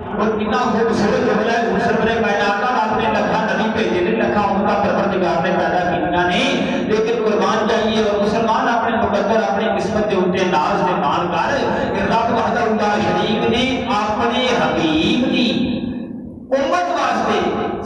اور کتنا خوبصورت جملہ ہے سرور کائنات کا آپ نے لکھا نبی بھیجے نے لکھا ان کا پروردگار نے پیدا کیا نہیں لیکن قربان جائیے اور مسلمان اپنے مقدر اپنی قسمت کے اٹھے ناز نے مان کر رب وحدہ لا شریک نے اپنے حبیب کی امت واسطے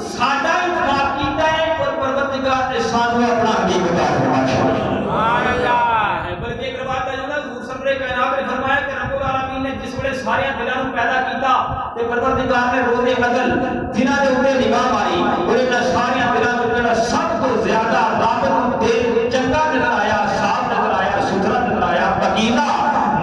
ساڈا انتخاب کیتا ہے اور پروردگار نے سانو اپنا حبیب عطا فرمایا سبحان اللہ ہے بلکہ ایک بات ہے نا حضور سرور کائنات نے فرمایا کہ رب العالمین نے جس ویلے سارے دلاں نوں پیدا کیتا تے پروردگار نے روز قدر جنہاں دے اوپر نگاہ ماری اور انہاں سارے دلاں نوں جڑا سب تو زیادہ رب دل چنگا نظر آیا صاف نظر آیا ستھرا نظر آیا پاکیزہ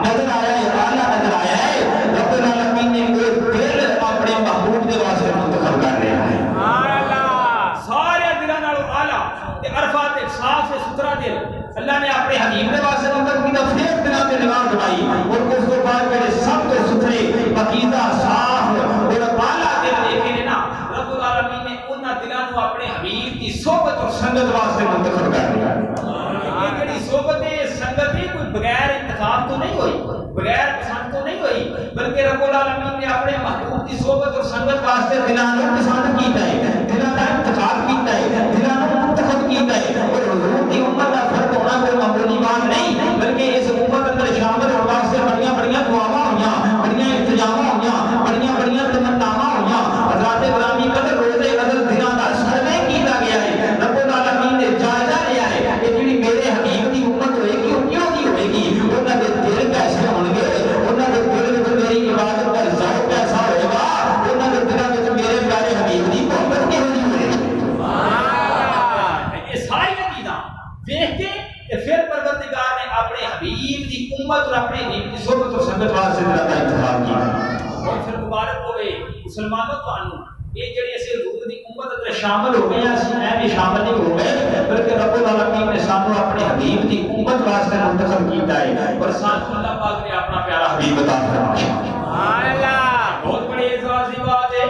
نظر آیا اعلی نظر آیا ہے رب العالمین نے وہ دل اپنے محبوب دے واسطے منتخب کر لیا ہے سبحان اللہ سارے دلاں نالوں اعلی تے عرفات صاف سے ستھرا دل اللہ نے اپنے حبیب دے واسطے منتخب کیتا پھر دلاں تے نگاہ بنائی اور اس کے بعد میرے سب تو ستھرے پاکیزہ صاف اور اعلی دل دیکھے نے نا رب العالمین نے انہاں دلاں نوں اپنے حبیب کی صحبت اور سنگت واسطے منتخب کر لیا یہ جڑی صحبت ہے سنگت ہے کوئی بغیر انتخاب تو نہیں ہوئی بغیر پسند تو نہیں ہوئی بلکہ رب العالمین نے اپنے محبوب کی صحبت اور سنگت واسطے دلاں نوں پسند کیتا ہے دلاں دا انتخاب کیتا ہے دلاں نوں منتخب کیتا ہے اور حضور کی امت دا فرق ہونا کوئی معمولی بات نہیں بلکہ اس امت اندر شامل ہونے واسطے بڑیاں بڑیاں دعاواں ہوئیاں بڑیاں التجاواں ہوئیاں بڑیاں بڑیاں تمناواں ہوئیاں حضرات گرامی قدر روزے قدر دلاں دا سروے کیتا گیا ہے رب العالمین نے جائزہ لیا ہے کہ جڑی میرے حبیب کی امت ہوئے گی وہ کیوں کی ہوئے گی انہاں دے دل کیسے ہون گے انہاں دے دل وچ میری عبادت کا ذوق کیسا ہوئے گا انہاں دے دلاں وچ میرے پیارے حبیب کی محبت کیوں نہیں ہوئے گی سبحان اللہ یہ ساری چیزاں دیکھ کے پھر پروردگار نے اپنے حبیب کی امت اور اپنے حبیب کی صحبت اور سنگت واسطے دلاں دا انتخاب کیا اور پھر مبارک ہوئے مسلمانوں تانوں یہ جڑے اسے حضور دی امت اندر شامل ہو گئے ہیں اے بھی شامل نہیں ہو گئے بلکہ رب العالمین نے سانو اپنے حبیب کی امت واسطے منتخب کیتا ہے اور ساتھ اللہ پاک نے اپنا پیارا حبیب عطا فرمایا سبحان اللہ بہت بڑی اعزاز کی بات ہے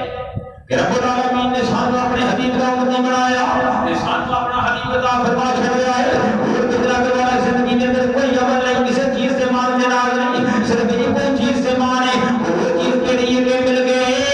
کہ رب العالمین نے سانو اپنے حبیب کا امتی بنایا تے سانو اپنا حبیب عطا فرما چھڑیا ہے اور کتنا کے والا زندگی کے اندر کوئی عمل نہیں کسی چیز سے مان کے ناز نہیں صرف ایک کوئی چیز سے مانے وہ چیز کے لیے کہ مل گئے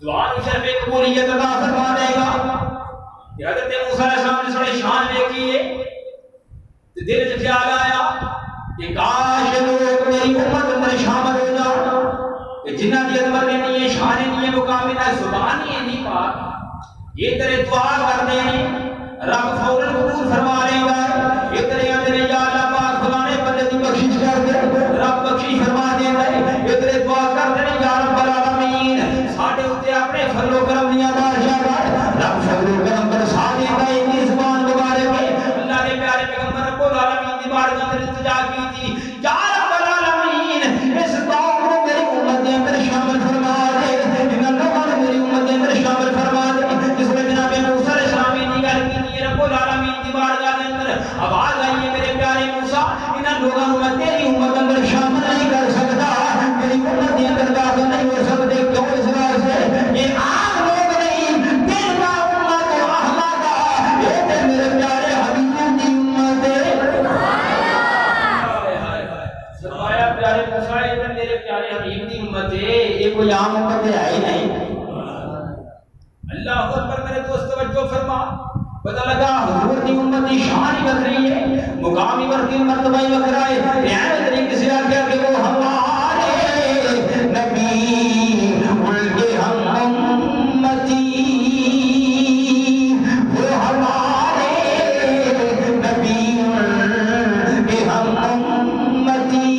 دعا شرف قبولیت عطا فرما دے گا کہ حضرت موسیٰ علیہ السلام نے سڑے شان دیکھی ہے دل وچ خیال آیا کہ کاش لوگ میری امت اندر شامل ہو جاؤ کہ جنہ دی عظمت نہیں ہے، شان نہیں ہے، مقام نہ زبان ہی نہیں پاک، یہ تیرے دعا کر دے رب فوراً قبول فرما لے گا، یہ تیرے اندر یا اللہ پاک فلانے بندے دی بخشش کر دے، رب بخشش فرما دے گا، یہ تیرے دعا کر دے یا رب العالمین ساڈے اوتے اپنے فضل و کرم دیاں بارشاں کر، رب فضل و کرم برسا دے گا، اتنی زبان مبارک ہے اللہ کے پیارے پیغمبر رب العالمین دی بارگاہ میں التجا کی تھی، یا رب العالمین اس دعا کو میری امت کے اندر شامل فرما دے، ان لوگوں نے میری امت کے اندر شامل فرما دے، جس میں جناب موسیٰ علیہ السلام نے گل کی رب العالمین دی بارگاہ کے اندر آواز آئی ہے میرے پیارے موسیٰ ان لوگوں کو میں تیری امت کے اندر شامل نہیں کر سکتا، میری امت کے اندر داخل نہیں ہو سکتے، کیوں اس واسطے یہ عام لوگ نہیں، تیرا امت و احمد یہ تے میرے پیارے حبیب دی امت ہے، فرمایا پیارے موسیٰ یہ تے میرے پیارے حبیب دی امت ہے، یہ کوئی عام امت ہے ہی نہیں۔ اللہ اکبر میرے دوست توجہ فرما، پتہ لگا حضور کی امت کی شان ہی بکری ہے، مقامی ورکی مرتبہ ہی بکرا ہے، رعایت طریقے سے آگیا کہ وہ ہمارے نبی بلکہ ہم امتی، وہ ہمارے نبی بلکہ ہم امتی،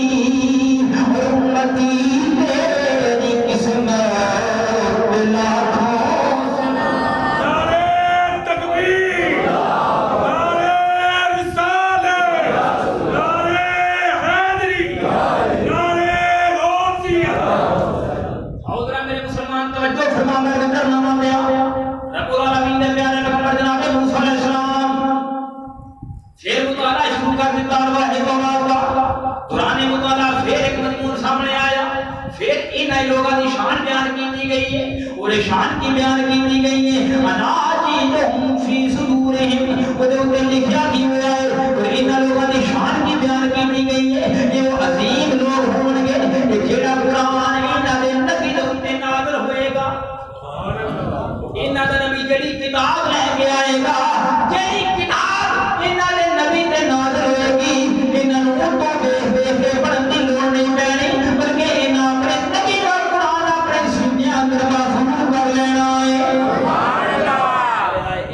اور امتی تیری قسمت لاکھوں شان کی بیان کی گئی ہے، اناجیہم فی صدورہم، وہ لکھا کی ہوا ہے، اور ان لوگوں کی شان کی بیان کی گئی ہے، یہ وہ عظیم لوگ ہوں گے کہ جیڑا قرآن انہاں دے نبی دے اوتے نازل ہوئے گا، انہاں دا نبی جڑی کتاب لے کے آئے گا، جڑی کتاب انہاں دے نبی تے نازل ہوئے گی، انہاں نوں اٹھا دیکھ کے پڑھن دی لوڑ نہیں پینی، بلکہ انہاں اپنے نبی دا قرآن اپنے سینے اندر محفوظ کر لینا ہے۔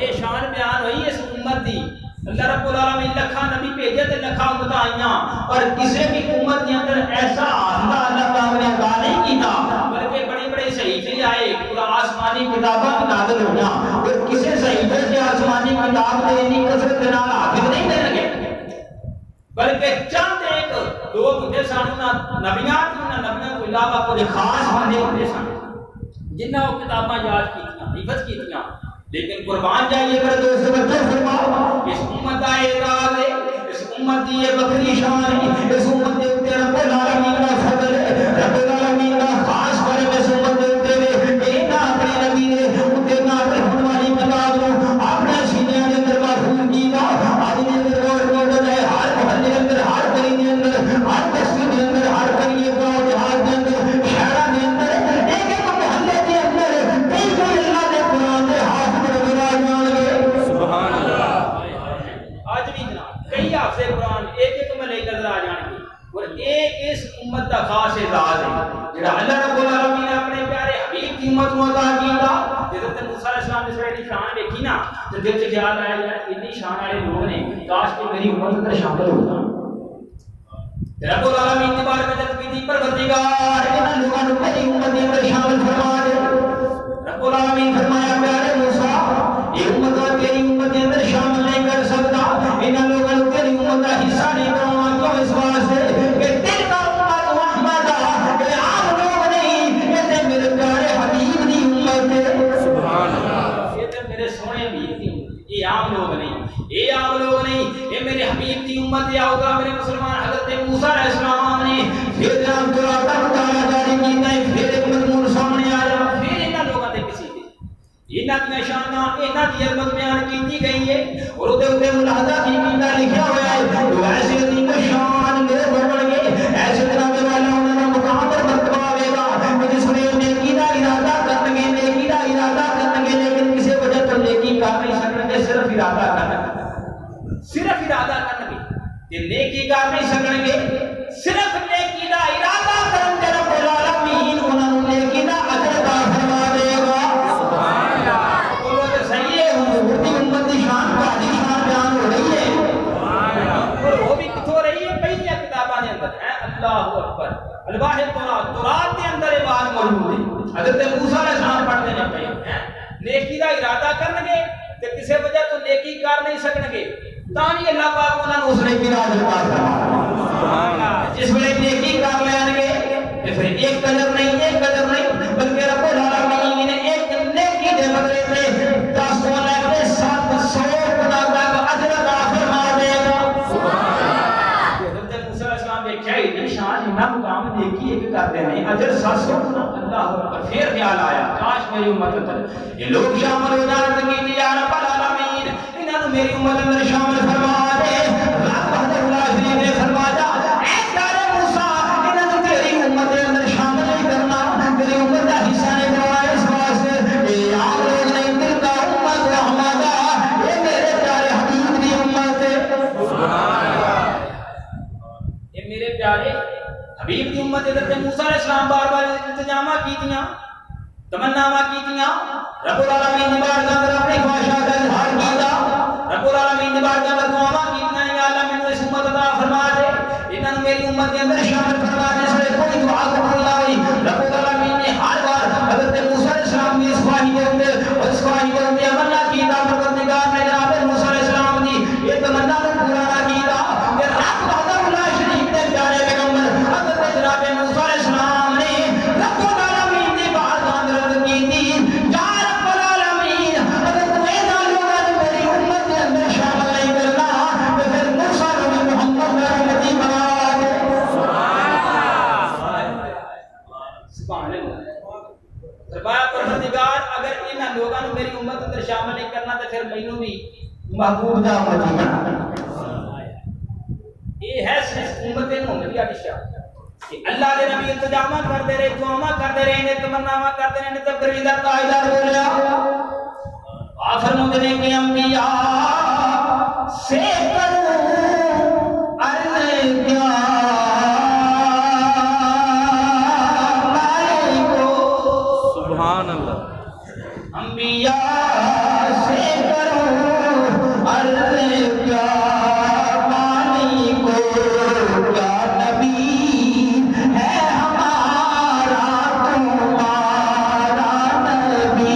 یہ شان بیان ہوئی اس امت دی، اللہ رب العالمین لکھا نبی بھیجے تے لکھا امت آئیاں، اور کسی بھی امت کے اندر ایسا اللہ تعالیٰ نے عطا نہیں کیتا، بلکہ بڑے بڑے صحیفے آئے، پورا آسمانی کتاباں نازل ہویا، اور کسی صحیفے سے آسمانی کتاب دے اتنی کثرت کے نال حافظ نہیں دے لگے، بلکہ چند ایک لوگ ہوتے سن، نبیاں کو علاوہ کوئی خاص بندے ہوتے سن جنہاں وہ کتاباں یاد کیتیاں، حفظ کیتیاں، لیکن قربان جائیے میرے دوست بچے فرماؤ اس امت کا اعزاز ہے، اس امت کی یہ بکری شان ہے، اس امت کے اوپر رب العالمین کا فضل ہے، رب العالمین کا خاص کرم اس امت کے اوپر کہ نہ اپنے نبی نے اوتے نازل ہونے والی کتاب کو اپنے سینے کے اندر محفوظ کیتا، آج کے اندر غور موجود ہے، ہر محلے کے اندر، ہر گلی کے اندر، ہر بستی کے اندر، ہر قریے گاؤں دیہات کے اندر، شہروں کے اندر، ایک ایک محلے کے اندر کئی کوئی اللہ کے قرآن کے حافظ سبحان اللہ، آج بھی جناب کئی حافظ قرآن ایک ایک میں لے کر آ جان گے، اور ایک اس امت کا خاص اعزاز ہے جڑا اللہ رب العالمین نے اپنے پیارے حبیب کی امت کو عطا کیتا۔ حضرت موسیٰ علیہ السلام نے ساری شان دیکھی نا تو دل سے خیال آیا یار اتنی شان والے لوگ نے، کاش کہ میری امت اندر شامل ہوتا۔ رب العالمین کی بارگاہ میں دی پروردگار ان لوگوں کو میری امت کے اندر شامل فرما دے۔ رب العالمین فرمایا پیارے موسیٰ یہ امت تیری امت کے اندر شامل نہیں کر سکتا، ان لوگوں کو تیری امت کا حصہ نہیں بناؤں گا، اس واسطے کہ تیری امت محمد ہے، عام لوگ نہیں، یہ تے میرے پیارے حبیب دی امت ہے، سبحان اللہ، یہ تے میرے سونے حبیب دی امت، یہ عام لوگ نہیں، یہ عام لوگ نہیں، یہ میرے حبیب دی امت ہے۔ آؤ میرے مسلمان حضرت موسیٰ علیہ السلام نے پھر جناب تورات کا مطالعہ جاری کیتا ہے، پھر ایک مضمون سامنے آیا، پھر انہاں لوگوں نے کسی انہاں کی شاناں انہاں کی عظمت بیان کی گئی ہے، اور اودے اوپر ملاحظہ کی کیتا لکھا ہوا ہے جو ایسے عظیم شان میرے بڑھ گئے، ایسے جناب والا انہاں دا مقام اور مرتبہ آئے گا جس نے نیکی دا ارادہ کرنگے، نیکی دا ارادہ کرنگے، لیکن کسی وجہ تو نیکی کر نہیں سکتے، صرف ارادہ کرنگے، صرف ارادہ کرنگے کہ نیکی نیکی کر نہیں سکن گے صرف نیکی دا ارادہ کرن تے رب العالمین انہاں نوں نیکی دا اجر عطا فرما دے گا سبحان اللہ بولو تے صحیح ہے حضور دی امت دی شان تہاڈی شان بیان ہو رہی ہے سبحان اللہ اور وہ بھی کتھوں رہی ہے پہلی کتاباں دے اندر ہے اللہ اکبر الواح تورات دے اندر یہ بات موجود ہے حضرت موسیٰ علیہ السلام پڑھتے ہیں پہ نیکی دا ارادہ کرن گے تے کسی وجہ تو نیکی کر نہیں سکن گے تاں اللہ پاک انہاں نوں اس نیکی دا اجر عطا فرمائے سبحان اللہ جس ویلے نیکی کر لین گے تے پھر ایک قدر نہیں بلکہ رب العالمین نے ایک نیکی دے بدلے تے 10 تو لے کے 700 خدا تک اجر عطا فرما دے گا سبحان اللہ حضرت موسیٰ علیہ السلام دیکھا ہی نہیں شان انہاں مقام نیکی ایک کرتے ہیں اجر 700 اللہ اکبر پھر خیال آیا کاش میری امت اندر یہ لوگ شامل ہو جان تے یا رب العالمین انہاں نوں میری امت اندر شامل فرما دے رب وحدہ لا شریک نے فرمایا اے پیارے موسیٰ انہاں نوں تیری امت دے اندر شامل نہیں کرنا تیری امت دا حصہ نہیں بنایا اس واسطے اے آپ لوگ نہیں دل کا امت احمد اے میرے پیارے حبیب دی امت ہے سبحان اللہ اے میرے پیارے حبیب دی امت حضرت موسیٰ علیہ السلام بار بار التجامہ کیتیاں تمناواں کیتیاں رب العالمین دی بارگاہ اندر اپنی خواہشات کا اظہار کیتا رب العالمین دی بارگاہ اندر دعاواں کیتیاں یا اللہ مینوں اس امت عطا فرما دے انہاں نوں میری امت دے اندر شامل فرما دے اس لیے کوئی دعا قبول نہ ہوئی رب العالمین نے ہر بار حضرت موسیٰ علیہ السلام کی اس خواہش کے اندر اس خواہش کے اندر عمل نہ کیتا پروردگار نے جناب موسیٰ علیہ السلام دی یہ تمنا کو پورا نہ کیتا کہ رب وحدہ لا شریک نے پیارے پیغمبر حضرت جناب موسیٰ علیہ السلام نے رب العالمین دی بارگاہ اندر کیتی یا رب العالمین اگر تو اے لوگاں نوں میری امت دے اندر شامل نہیں کرنا تے پھر موسیٰ نبی محمد میں امتی بنا دے سبحان اللہ فرمایا پروردگار اگر انہاں لوگاں نوں میری امت اندر شامل نہیں کرنا تے پھر مینوں بھی محبوب دا امتی بنا یہ ہے صرف امت محمدیہ دی شان کہ اللہ دے نبی التجامہ کرتے رہے دعاواں کرتے رہے نے تمناواں کرتے رہے نے تب گریدہ تاجدار بولیا آخر مدنے کے انبیاء سے کروں عرض کیا سبحان اللہ انبیاء سے کروں عرض کیا پانی کو کیا نبی ہے ہمارا تمہارا نبی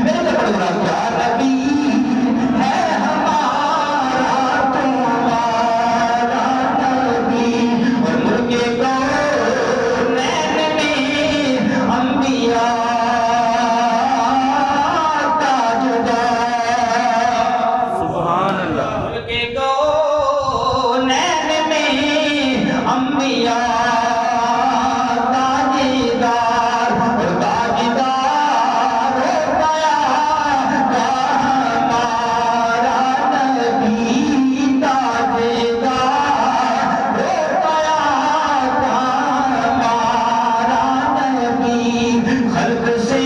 میرے کو پڑھ رہا کیا نبی ہے ہمارا تمہارا نبی اور ملک کونین میں انبیاء سبحان اللہ کے کونین میں انبیاء تاجدار اور تاجدار ہو گیا ہمارا نبی تاجدار ہو گیا ہمارا نبی خلق سے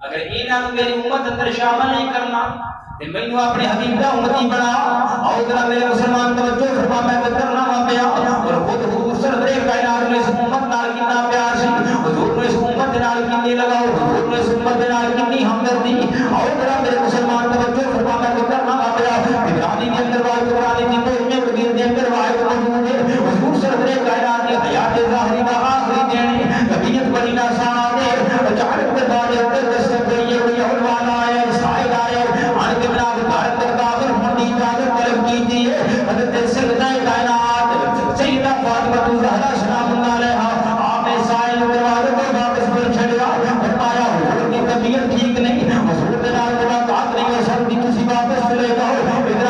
اگر انہاں نوں میری امت اندر شامل نہیں کرنا تے مینوں اپنے حبیب دا امتی بنا او ذرا میرے مسلمان توجہ فرما میں کرنا وا پیا اور خود حضور سرور کائنات نے اس امت نال کتنا پیار سی حضور نے اس امت نال کتنی لگاؤ حضور نے اس امت نال کتنی ہمدردی او ذرا میرے مسلمان توجہ فرما میں کرنا وا پیا ابراہیم کے اندر بات قرآن کی تو میں بدیر دے اندر واحد موجود ہے حضور سرور کائنات کی حیات ظاہری دا آخری دین طبیعت بڑی ناسان ہے اچانک کے بعد اندر دستک گئی ہوئی علماء آئے سائل آئے آن کے بنا بھارت پر کافر ہونے کی اجازت طلب کی تھی حضرت سیدہ کائنات سیدہ فاطمہ الزہرا سلام اللہ علیہا آپ نے سائل دروازے پر واپس پر چھڑیا فرمایا حضور کی طبیعت ٹھیک نہیں حضور کے نال ملاقات نہیں ہو سکتی کسی واپس چلے جاؤ ادھر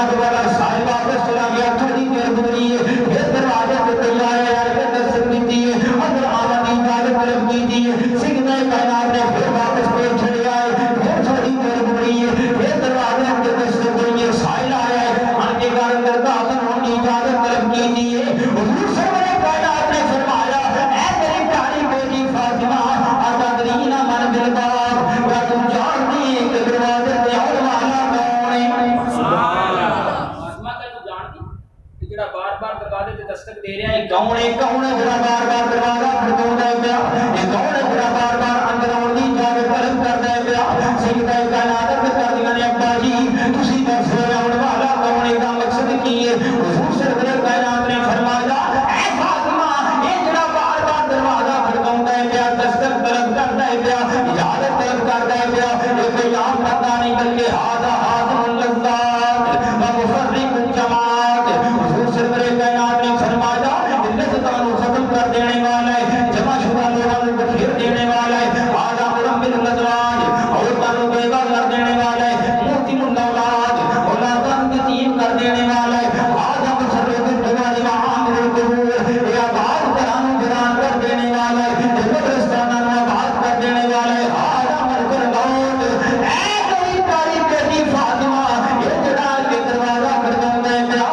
دستک دے رہا ہے کون ہے بڑا بار بار دروازہ کھڑکاوندا ہے پیا یہ کون ہے بڑا بار بار اندر آਉਣ ਦੀ اجازت طلب کردا ہے پیا سیدہ کائنات کردیاں نے ابا جی تسی دسو آਉਣ والا کون ہے دا مقصد کی ہے حضور سرور کائنات نے فرمایا اے فاطمہ یہ جڑا بار بار دروازہ کھڑکاوندا ہے پیا دستک طلب کردا ہے پیا اجازت طلب کردا ہے پیا یہ کوئی عام بندہ نہیں بلکہ ہاذا حاضر اللذات و مفرق الجماعت حضور سرور کائنات نے فرمایا لذتوں ختم کر دینے والا ہے جمع شدہ لوگوں کو بخیر دینے والا ہے ہاذا مرمل الازواج عورتوں کو بیوہ کر دینے والا ہے موتم الاولاد اولادوں کو یتیم کر دینے والا ہے ہاذا مسرت الجوار و عامر القبور یہ آباد گھرانوں ویران کر دینے والا ہے قبرستانوں کو آباد کر دینے والا ہے ہاذا ملک الموت اے کوئی پیاری بیٹی فاطمہ یہ جڑا کے دروازہ کھڑکاوندا ہے پیا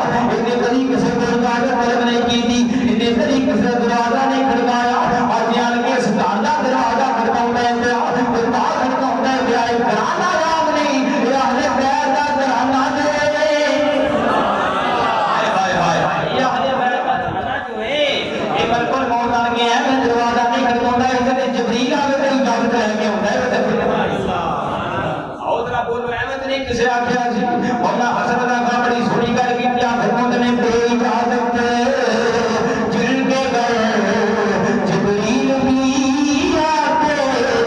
یہ کبھی کسی کو اجازت طلب نہیں کی تھی انہیں طریقے سے دروازہ نہیں کھڑکایا اور جان کے ستاندہ دروازہ کھڑکاوندا ہے پیا خدا کھڑکاوندا ہے پیا ایک گھرانہ رام نہیں یہ اہل بیت دا گھرانہ جو ہے یہ اہل بیت دا گھرانہ جو ہے یہ بالکل موت آ گیا ہے میں دروازہ نہیں کھڑکاوندا ہے جبریل آوے تے اجازت لے کے آوندا ہے اور ذرا بولو احمد نے کسے آکھیا سی مولا حسن دا کا بڑی سونی گل کی کیا فرماتے نے بے اجازت جن کے گھر جبریل بھی آتے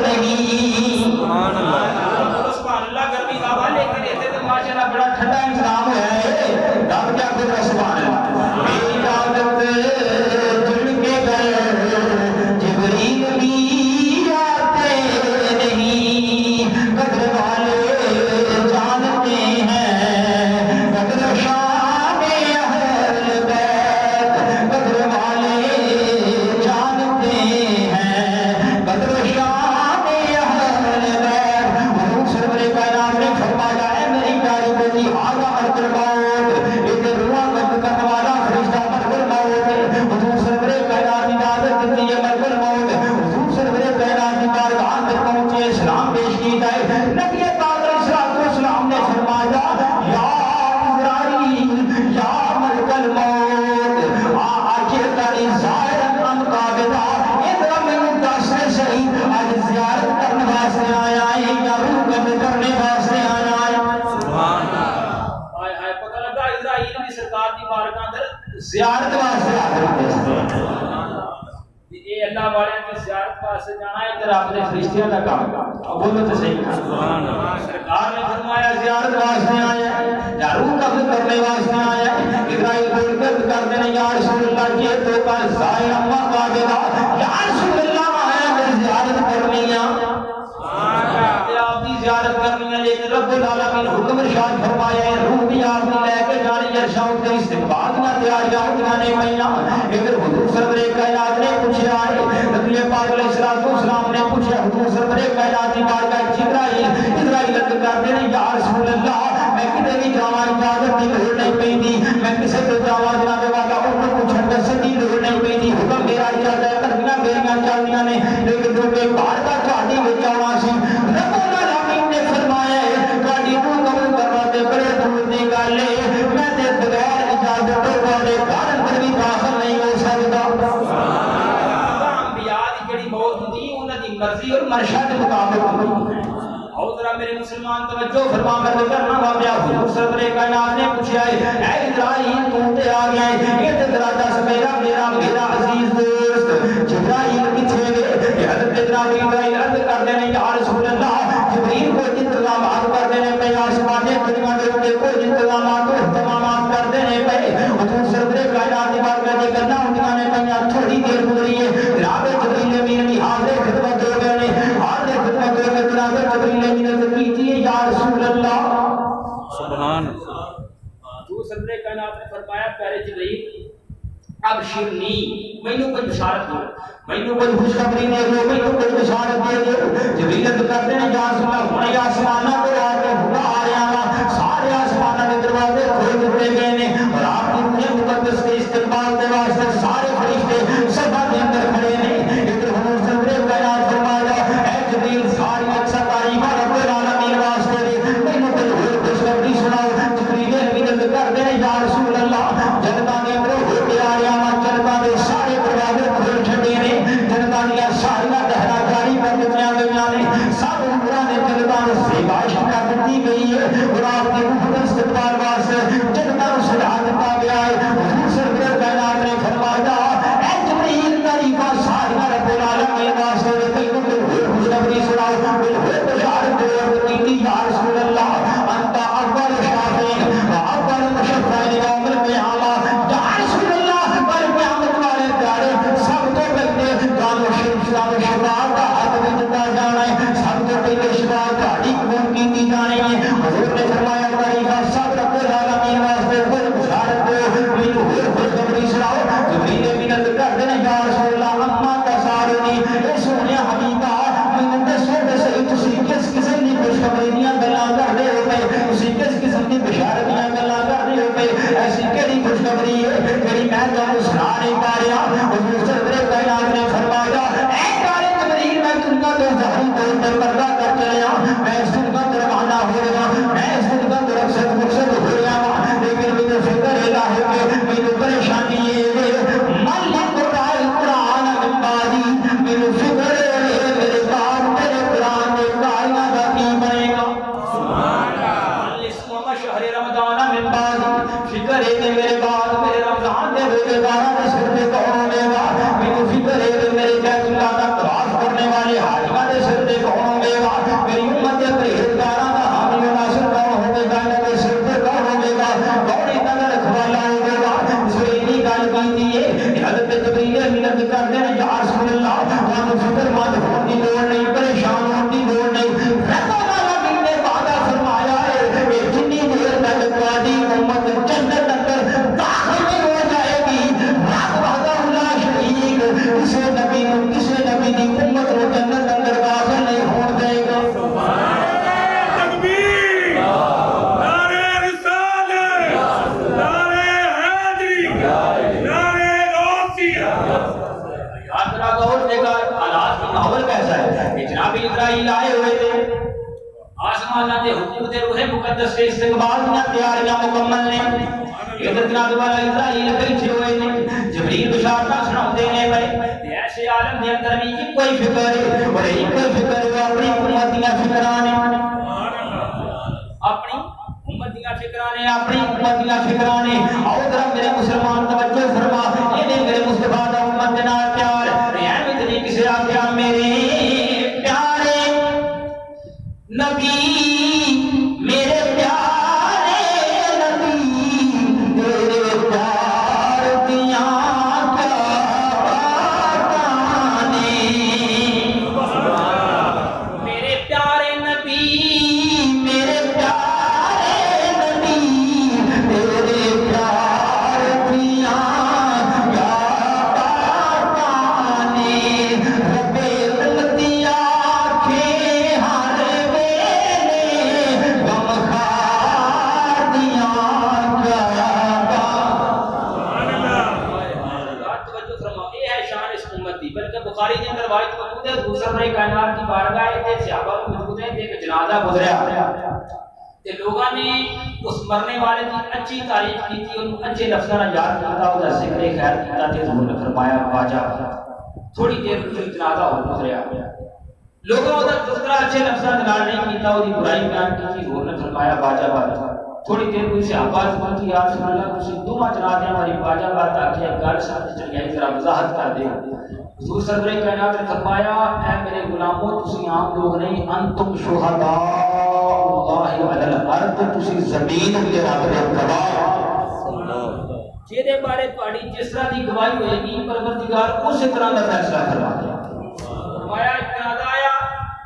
نہیں سبحان اللہ سبحان اللہ گرمی بابا لیکن ایسے تو ماشاءاللہ بڑا ٹھنڈا انتظام ہوا ہے رب کیا کرے سبحان اللہ بے اجازت جن کے گھر جبریل بھی آتے نہیں قدر والے جانتے ہیں قدر شان اہل بیت قدر والے جانتے ہیں قدر شان اہل بیت حضور سرور کائنات نے فرمایا ہے میری پیاری بیٹی ہاذا ملک الموت یہ روح قبض کرنے والا فرشتہ ملک الموت حضور سرور کائنات نے اجازت دیتی ہے ملک الموت حضور سرور کائنات کی بارگاہ میں پہنچے اسلام پیش کیتا ہے نبی پاک علیہ السلام نے فرمایا یا اسرائیل یا ملک الموت آج تاری ظاہر ام قابضہ ادھر میں مدسر صحیح آج زیارت کرنے واسطے آیا ہے یا روح قبض کرنے واسطے آیا ہے سبحان اللہ آئے آئے پتہ لگا اسرائیل بھی سرکار دی بارگاہ اندر زیارت واسطے آتے یہ اللہ والے کی زیارت واسطے جانا ہے ادھر آپ نے فرشتیاں کا کام اب بولو تو صحیح سبحان اللہ سرکار نے فرمایا زیارت واسطے آیا ہے یا روح قبض کرنے واسطے آیا ہے اسرائیل بول کر کرتے ہیں یا رسول اللہ یہ تو کا ظاہر اما قابضہ یا رسول اللہ آیا ہے زیارت کرنی ہے آپ کی زیارت کرنی ہے لیکن رب العالمین حکم ارشاد فرمایا ہے روح بھی آپ نے لے کے جانی ارشاد کے استقبال نہ تیاریاں اٹھانے پہیاں اگر حضور سرور کائنات نے پوچھا ہے نبی پاک علیہ السلام نے پوچھا حضور سرور کائنات کی بارگاہ اسرائیل عرض کرتے ہیں یا رسول اللہ میں کدے بھی جاواں اجازت دی لوڑ نہیں پیندی میں کسے تے جاواں جناب والا انہوں پوچھن دس دی لوڑ نہیں پیندی حکم میرا چلدا ہے کرنیاں میریاں چلدیاں نے لیکن جو کہ بارگاہ تہاڈی وچ آنا سی رب العالمین نے فرمایا ہے تہاڈی روح قبول کرنا تے بڑے دور دی گل ہے میں تے بغیر اجازت تو تہاڈے گھر اندر بھی داخل نہیں ہو سکدا انبیاء دی جڑی موت ہوندی انہاں دی مرضی اور منشا دے مطابق ہوندی ہے اور ذرا میرے مسلمان توجہ فرما کر کرنا واقعہ حضور سرور کائنات نے پوچھا ہے اے اسرائیل تو تے آ گیا ہے یہ تے ذرا دس میرا عزیز دوست جبرائیل کتھے گئے حضرت جناب اسرائیل عرض کرتے ہیں یا رسول اللہ جبریل کو انتظامات کرتے ہیں پہ آسمان دنیا کے اوپر کوئی انتظامات و اہتمامات کرتے ہیں پہ حضور سرور کائنات کی بات کرنے کرنا ہوندیاں نے پہ تھوڑی دیر گزری ہے جناب جبریل امین بھی حاضر خدمت ہو گئے نے حاضر خدمت ہو گئے جناب جبریل امین سے کیجیے یا رسول اللہ سبحان حضور سرور کائنات نے فرمایا پیارے جبریل اب شرنی مینوں کوئی بشارت دو مینوں کوئی خوشخبری دے دو مینوں کوئی بشارت دے دو جبریل کرتے ہیں یا رسول اللہ ہن آسماناں تے آ کے خدا آ رہا وا سارے آسماناں دے دروازے کھول دتے گئے نے اور آپ کی روح مقدس کے استقبال دے واسطے سارے فرشتے سبا دے اندر کھڑے نے ادھر حضور سرور کائنات فرمایا اے جبریل ساری اکثر تعریفاں رب العالمین واسطے دی مینوں کوئی خوشخبری سناؤ جبریل کرتے ہیں یا رسول اللہ جنتاں دے اندر ہو کے آ رہا وا ایسی کیڑی خوشخبری ہے جڑی میں تمہیں سنا نہیں پا رہا حضور سرور کائنات نے فرمایا اے پیارے جبریل میں دنیا کے ظاہری طور پر پردہ کر چلیا میں اس دنیا تو روانہ ہو رہا میں اس دنیا تو رخصت ہو رہا ہوں لیکن مجھے فکر الہی ہے مجھے پریشانی ہے من قرآن قرآن من بعدی مجھے فکر ہے میرے بعد میرے قرآن میں کائنہ کا کی بنے گا شہر رمضان من بعد فکر ہے کہ میرے بعد میرے رمضان کے روزے داروں کے سر پہ کون ہوگے گا مجھے فکر ہے کہ میرے بیت اللہ کا طواف کرنے والے حاجیوں کے سر پہ کون ہوگے گا میری امت کے پرہیزگاراں کا حامی و ناصر کون ہوگے گا ان کے سر پہ کون ہوگے گا کون اتنا رکھوالا ہوگے گا اس میں اتنی گل کہتی ہے کہ حضرت جبریل امین کرتے ہیں یا رسول اللہ تمہیں فکر مند ہونے کی لوڑ نہیں پریشان ہونے کی لوڑ نہیں رب العالمین نے وعدہ فرمایا ہے کہ جتنی دیر تک تمہاری امت جنت اندر داخل نہیں ہو جائے گی رب وحدہ لا شریک کسی نبی کی امت کو جنت اندر داخل نہیں ہون دے گا تکبیر نعرہ رسالت نعرہ حیدری نعرہ غوثیہ یاد رہا غور دے گا حالات کی ماحول کیسا ہے کہ جناب اسرائیل آئے ہوئے تھے آسمانہ دے حقوق دے روح مقدس کے استقبال دیا تیاریاں مکمل نے ادھر جناب والا اسرائیل بیٹھے ہوئے نے جبریل بشارتاں سناتے ہیں بھائی ایسے عالم دے اندر بھی کوئی فکر ہے اور ایک فکر ہے اپنی امتیاں فکرانے اپنی امتیاں فکرانے آؤ ذرا میرے مسلمان توجہ فرما یہ میرے مصطفیٰ دا امت دے نال پیار احمد نے کسے آخیا میرے پیارے نبی میرے پیارے نبی تیرے پیار دیاں کیا باتاں نے میرے پیارے نبی میرے پیارے نبی تیرے پیار دیاں کیا باتاں نے رب العزت آنکھیں ہر ویلے غمخوار دیاں کیا بلکہ بخاری کے اندر روایت موجود ہے دوسرے کائنات کی بارگاہ تے صحابہ موجود ہیں ایک جنازہ گزریا تے لوگاں نے اس مرنے والے کی اچھی تعریف کی تھی ان اچھے لفظاں نال یاد کیتا او دا ذکر خیر کیتا تے حضور نے فرمایا واجہ تھوڑی دیر پھر جنازہ ہو گزریا لوگوں دا تذکرہ اچھے لفظاں نال نہیں کیتا او دی برائی بیان کی تھی حضور نے فرمایا واجہ تھوڑی دیر کوئی صحابہ سے یا رسول اللہ کسی دوما جنازے والی واجہ بات آکھے گل ساتھ چل گئی ذرا وضاحت کر دے حضور سرور کائنات نے فرمایا اے میرے غلاموں تسی عام لوگ نہیں انتم شہداء اللہ علی الارض تسی زمین تے رب دے گواہ جے بارے تہاڈی جس طرح دی گواہی ہوئے گی پروردگار اسی طرح دا فیصلہ کروا دے فرمایا جنازہ آیا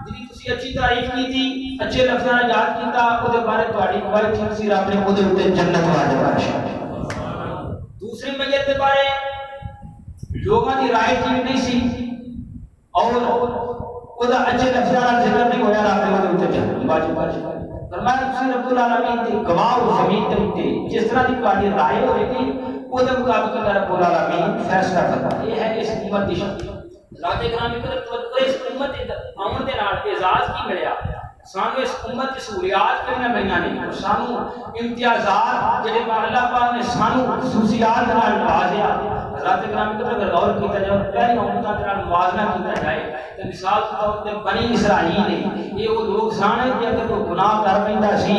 جی تسی اچھی تعریف کی تھی اچھے لفظاں نال یاد کیتا او دے بارے تہاڈی گواہی ٹھیک سی رب نے او دے اوتے جنت واجب فرمایا دوسری میت دے بارے لوگاں دی رائے ٹھیک نہیں سی اور او دا اچھے لفظاں نال ذکر نہیں ہویا رب نے او دے اوتے جنت واجب فرمایا تسی رب العالمین دی گواہ ہو زمین تے اوتے جس طرح دی تہاڈی رائے ہوئے گی او دے مطابق رب العالمین فیصلہ کرتا یہ ہے اس امت دی شان ذات گرامی قدرت اس امت دے آمد دے نال اعزاز کی ملیا سانو اس امت کی سہولیات کیوں نہ ملیاں نہیں سانو امتیازات جڑے اللہ پاک نے سانو خصوصیات نال نوازیا ذات گرامی قدرت اگر غور کیتا جائے پہلی امتاں دے نال موازنہ کیتا جائے تے مثال کے طور تے بنی اسرائیل نے یہ وہ لوگ سن کہ اگر کوئی گناہ کر پیندا سی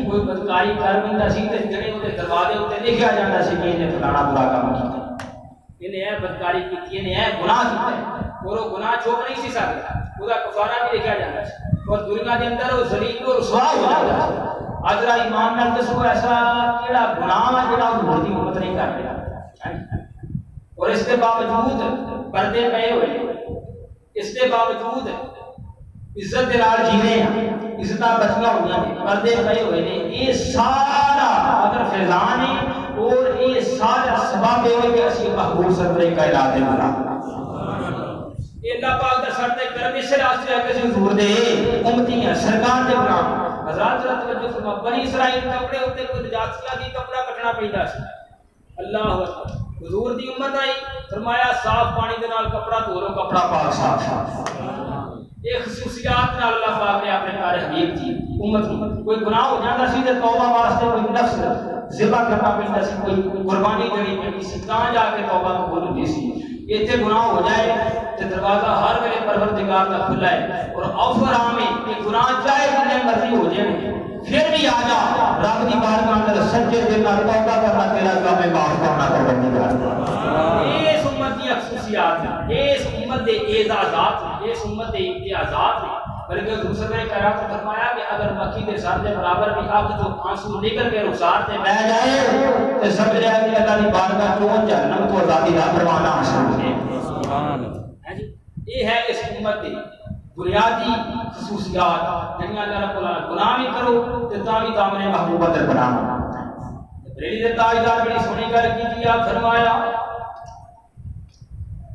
کوئی بدکاری کر پیندا سی تے جڑے اودے دروازے اوتے لکھیا جاندا سی کہ انہیں فلانا برا کام کیتا انہیں اے بدکاری کی انہیں اے گناہ کیتا ہے اور وہ گناہ چھوپ نہیں سی سکتا وہ کفارہ بھی لکھا جاتا ہے اور دنیا کے اندر وہ ذلیل اور رسوا ہو جاتا ہے اگر ایمان نال دسو ایسا کیڑا گناہ ہے جڑا وہ دی امت نہیں کر رہا اور اس کے باوجود پردے پے ہوئے اس کے باوجود عزت دے نال جی رہے ہیں عزتاں بچیاں ہوئیاں نے پردے پے ہوئے نے یہ سارا اگر فیضان ہے اور یہ سارا سبب ہے کہ اسی محبوب سرور کائنات دے بنا اللہ پاک دا سر تے کرم اس راستے ہے کہ حضور دے امتی ہیں سرکار دے بنا حضرات ذرا توجہ فرما بنی اسرائیل کپڑے ہوتے کوئی نجات لگی کپڑا کٹنا پیندا سی اللہ اکبر حضور دی امت آئی فرمایا صاف پانی دے نال کپڑا دھو لو کپڑا پاک صاف یہ خصوصیات نال اللہ پاک نے اپنے پیارے حبیب دی امت کو کوئی گناہ ہو جاتا سی تے توبہ واسطے کوئی نفس ذبح کرنا پیندا سی کوئی قربانی دینی پینی سی تاں جا کے توبہ قبول ہوندی سی ایتھے گناہ ہو جائے تے دروازہ ہر ویلے پروردگار دا کھلا ہے اور آفر عام ہے کہ گناہ چاہے جتنے مرضی ہو جائے پھر بھی آ جا رب دی بارگاہ اندر سچے دل نال توبہ کرنا تیرا کام ہے معاف کرنا پروردگار اس امت دی خصوصیات ہیں اس امت دے اعزازات ہیں اس امت دے امتیازات ہیں بلکہ حضور صلی اللہ علیہ وسلم نے فرمایا کہ اگر مکھی کے سر دے برابر بھی اب تو آنسو نکل کے رخسار تے بہ جائے تے سمجھ رہا کہ اللہ دی بارگاہ چوں جہنم تو آزادی دا پروانہ حاصل ہے سبحان اللہ یہ ہے اس امت دی بنیادی خصوصیات جنہیں اللہ رب العالمین گناہ بھی کرو تے تاں بھی دامن محبوبہ در بنانا بریلی دے تاجدار بڑی سونی گل کی دیا فرمایا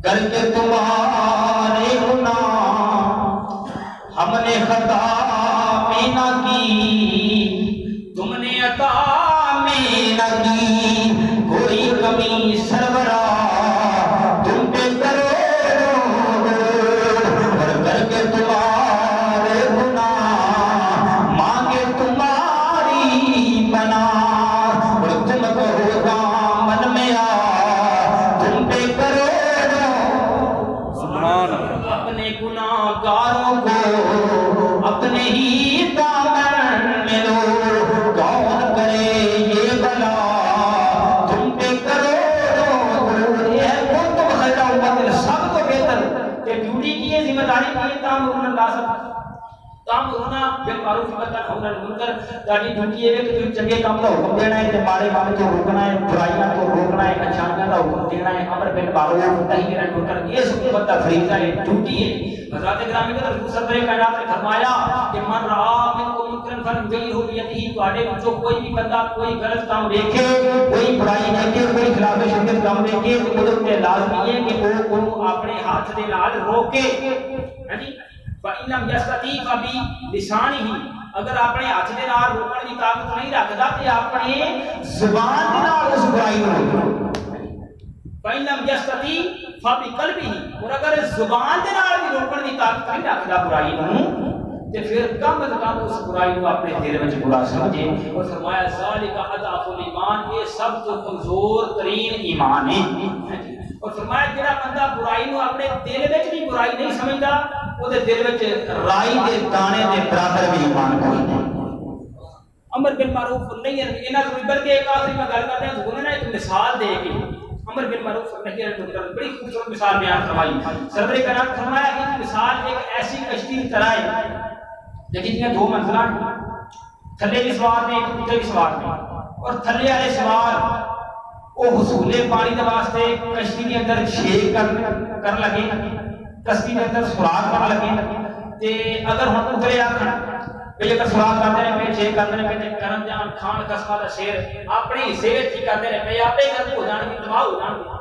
کر کے تمہارے گناہ ہم نے خطا میں نہ کی تم نے عطا میں نہ کی کوئی کمی سرورا تم پہ کرو اور کر کے تمہارے گناہ مانگے تمہاری بنا اور تم کو دامن میں آ تم پہ کرو اپنے گناہ گاروں کو اپنے ہی دامن میں لو کون کرے یہ بلا تم پہ کرو یہ تم خیر امت سب کو بہتر کہ ڈیوٹی کی ہے ذمہ داری کی ہے تامرون لا سکتا تامرون بالمعروف ونہی عن المنکر تاکہ ڈیوٹی ہے کہ تم چنگے کام کا حکم دینا ہے تے ماڑے کام تو روکنا ہے برائیاں تو روکنا ہے اچھائیاں کا حکم دینا ہے امر بالمعروف ونہی عن المنکر یہ سب کو بتا فریضہ ہے ڈیوٹی ہے حضرات گرامی کے رسول صلی اللہ علیہ وسلم نے فرمایا کہ من رعا منکم منکرا فلیغیرہ بیدہ تواڈے وچوں کوئی بھی بندہ کوئی غلط کام دیکھے کوئی برائی دیکھے کوئی خلاف شریعت کام دیکھے تو وہ تے لازمی ہے کہ وہ اپنے ہاتھ دے نال روکے ہاں جی فَإِن لَمْ يَسْتَطِعْ فَبِلِسَانِهِ اگر اپنے ہاتھ دے نال روکਣ دی طاقت نہیں رکھدا تے اپنے زبان دے نال اس برائی نوں روکے فَإِن لَمْ يَسْتَطِعْ فَبِقَلْبِهِ اور اگر زبان دے نال بھی روکਣ دی طاقت نہیں رکھدا برائی نوں تے پھر کم از کم اس برائی نوں اپنے دل وچ برا سمجھے اور فرمایا ذالک اضعف الایمان یہ سب تو کمزور ترین ایمان ہے اور فرمایا جڑا بندہ برائی نوں اپنے دل وچ بھی برائی نہیں سمجھدا او دے دل وچ رائی دے دانے دے برابر بھی ایمان کوئی نہیں امر بالمعروف نہیں ہے انہاں کوئی بلکہ ایک آخری میں گل کرتے ہیں تو نے ایک مثال دے کے امر بالمعروف نہی عن المنکر بڑی خوبصورت مثال بیان فرمائی سرور کرام فرمایا کہ مثال ایک ایسی کشتی کی طرح ہے لیکن یہ دو منزلہ تھلے بھی سوار نے ایک اوپر بھی سوار نے اور تھلے والے سوار وہ حصول پانی کے واسطے کشتی کے اندر چھیک کر لگے کشتی کے اندر سوراخ کر لگے تے اگر ہن اترے آکھن کہ اگر سوراخ کرتے ہیں پہ چھیک کرتے ہیں پہ کرم جان کھان قسمہ دا شیر اپنی حصے وچ کرتے ہیں پہ آپے غرق ہو جان گے تباہ ہو جان گے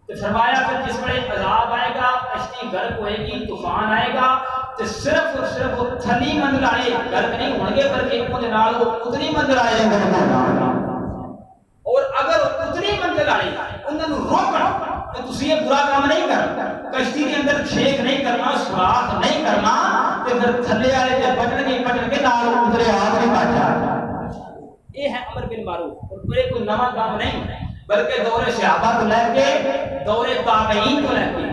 تو فرمایا پھر جس بڑے عذاب آئے گا کشتی غرق ہوئے گی طوفان آئے گا تو صرف اور صرف وہ تھلی منزل والے غرق نہیں ہوں گے بلکہ ان کے نال وہ اتنی منزل والے غرق ہو اور اگر اتنی منزل والے انہاں نوں روکن کہ تسی یہ برا کام نہیں کرنا کشتی کے اندر چھیک نہیں کرنا سوراخ نہیں کرنا تے پھر تھلے والے تے بچن کے نال اترے آپ نہیں بچ جانا یہ ہے امر بالمعروف اور کوئی نواں کام نہیں بلکہ دور صحابہ کو لے کے دور تابعین کو لے کے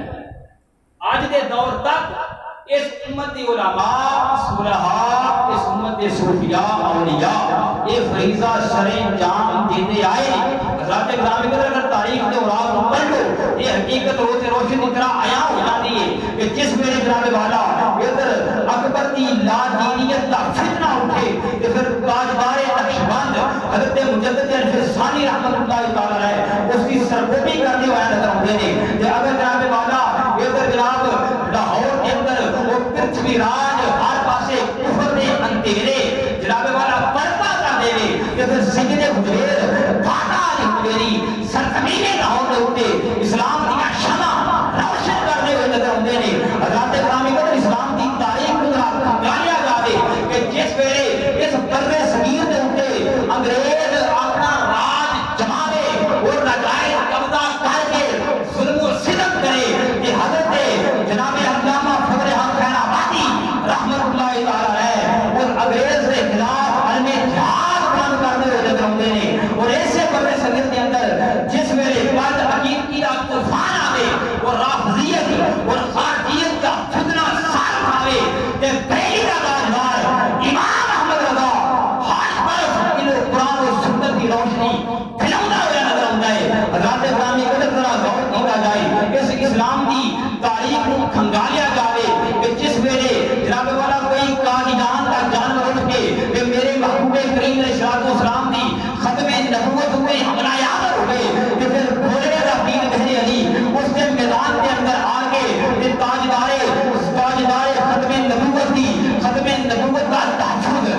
آج دے دور تک اس امت دی علماء صلحاء اس امت دے صوفیاء اولیاء یہ فریضہ شرع جام دیتے آئے حضرات گرامی قدر اگر تاریخ دے اوراق کو پڑھ لو یہ حقیقت روز روشن کی طرح آیا ہو جاتی ہے کہ جس میرے جناب والا ادھر اکبر دی لا دینیت کا فتنہ اٹھے کہ پھر تاجدار نقشبند حضرت مجدد الفسانی رحمت اللہ تعالی علیہ اس کی سرگوبی کرنے والا نظر آتے ہیں کہ اگر جناب والا ادھر جناب لاہور کے اندر وہ پرتھوی راج ہر پاسے کفر دے اندھیرے جناب والا پردہ کر دے کہ پھر سجد حجیر گھاٹا علی حجیری سرزمین لاہور کے اوپر اسلام کی شمع روشن کرنے ہوئے نظر آتے ہیں حضرات گرامی قدر اسلام کی تاریخ کو گالیا جا دے کہ جس ویلے اس حضرات گرامی قدر ذرا غور کیا جائے اس اسلام کی تاریخ کو کھنگالیا جائے کہ جس ویلے جناب والا کوئی قادیان کا جانور اٹھ کے کہ میرے محبوب کریم علیہ السلام کی ختم نبوت ہوئے حملہ آور ہوئے کہ پھر بھولے رفیق بہر علی اس کے میدان کے اندر آ کے کہ تاجدار ختم نبوت کی ختم نبوت کا تحفظ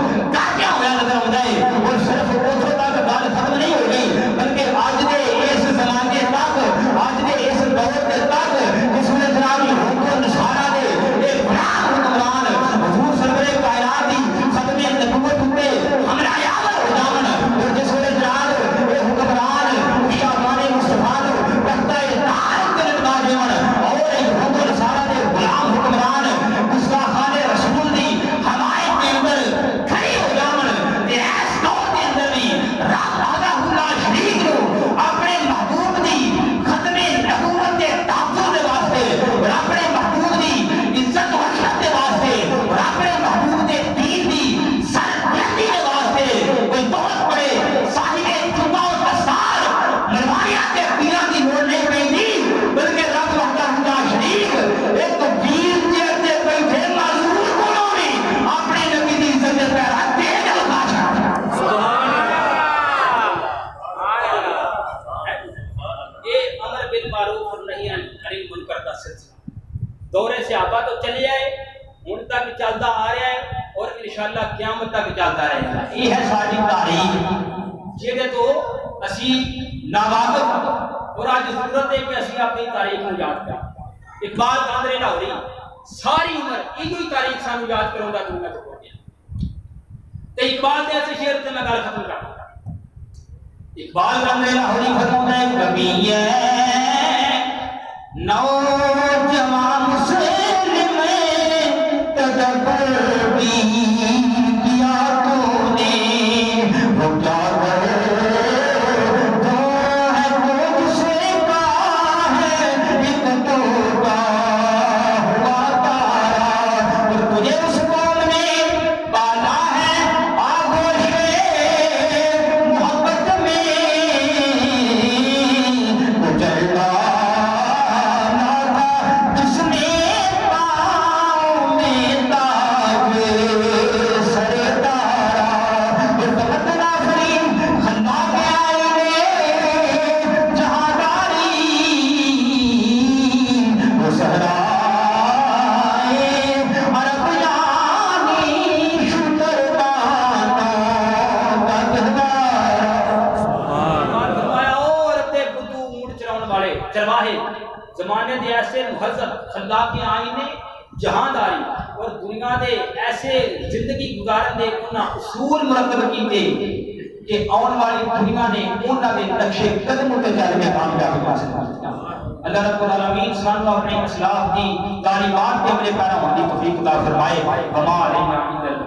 کیا ہوا نظر آ جائے اور صرف اتوں تک گل ختم نہیں ہو گئی بلکہ آج دے اس زمانے تک آج دے اس دور تک جس میں جناب حکم نشارہ دے ایک بڑا حکمران حضور سرور کائنات کی ختم نبوت ہوئے حملہ آور ہو جاون اور جس میں جناب یہ حکمران شاہان مصطفیٰ کو تختہ تاج کے لٹکا دیون اور ایک حکم نشارہ دے غلام حکمران گستاخان رسول دی حمایت کے اندر کھڑی ہو جاون تے اس دور کے اندر بھی راہ اللہ شریک کو اپنے محبوب دی ختم نبوت کے تحفظ کے واسطے اور اپنے محبوب دی عزت و عزت کے واسطے اور اپنے محبوب کے دین دی سربلندی کے واسطے کوئی بہت بڑے صاحب جبہ و دستار مروانیات کے پیروں کی لوڑ نہیں پڑی بلکہ رب وحدہ اللہ شریک ایک تو پیر چیر سے کوئی تھے معذور کونوں بھی اپنے نبی دی عزت کے پیرا دے کے لگا چھاڑا یہ امر بالمعروف اور نہی عن المنکر کا سلسلہ دور صحابہ تو چلے آئے ہن تک چلتا آ رہا ہے اور انشاءاللہ قیامت تک چلتا رہے گا یہ ہے ساری تاریخ جہدے تو اسی ناواقف اور آج ضرورت ہے کہ اسی اپنی تاریخ کو یاد کریں اقبال کاندرے لاہوری ساری عمر ایک تاریخ سانو یاد کروں گا دنیا تو ہو گیا تے اقبال دے ایسے شعر تے میں گل ختم کروں اقبال کاندرے لاہوری فرماتا ہے کبھی نوجوان مسلم تدبر بھی کیا تو نے وہ جاگر تو ہے وہ جسے کا ہے ایک ٹوٹا ہوا تارا اور تجھے اس قوم نے پالا ہے آغوش محبت میں وہ چلتا زمانے دے ایسے مہذب خلاقی آئینے جہانداری اور دنیا دے ایسے زندگی گزارن دے انہاں اصول مرتب کیتے کہ آن والی دنیا نے انہاں دے نقشے قدموں تے چل کے کامیابی حاصل کی اللہ رب العالمین سانو اپنے اسلاف کی تعلیمات کے عمل پیرا ہونے کی توفیق عطا فرمائے وما علینا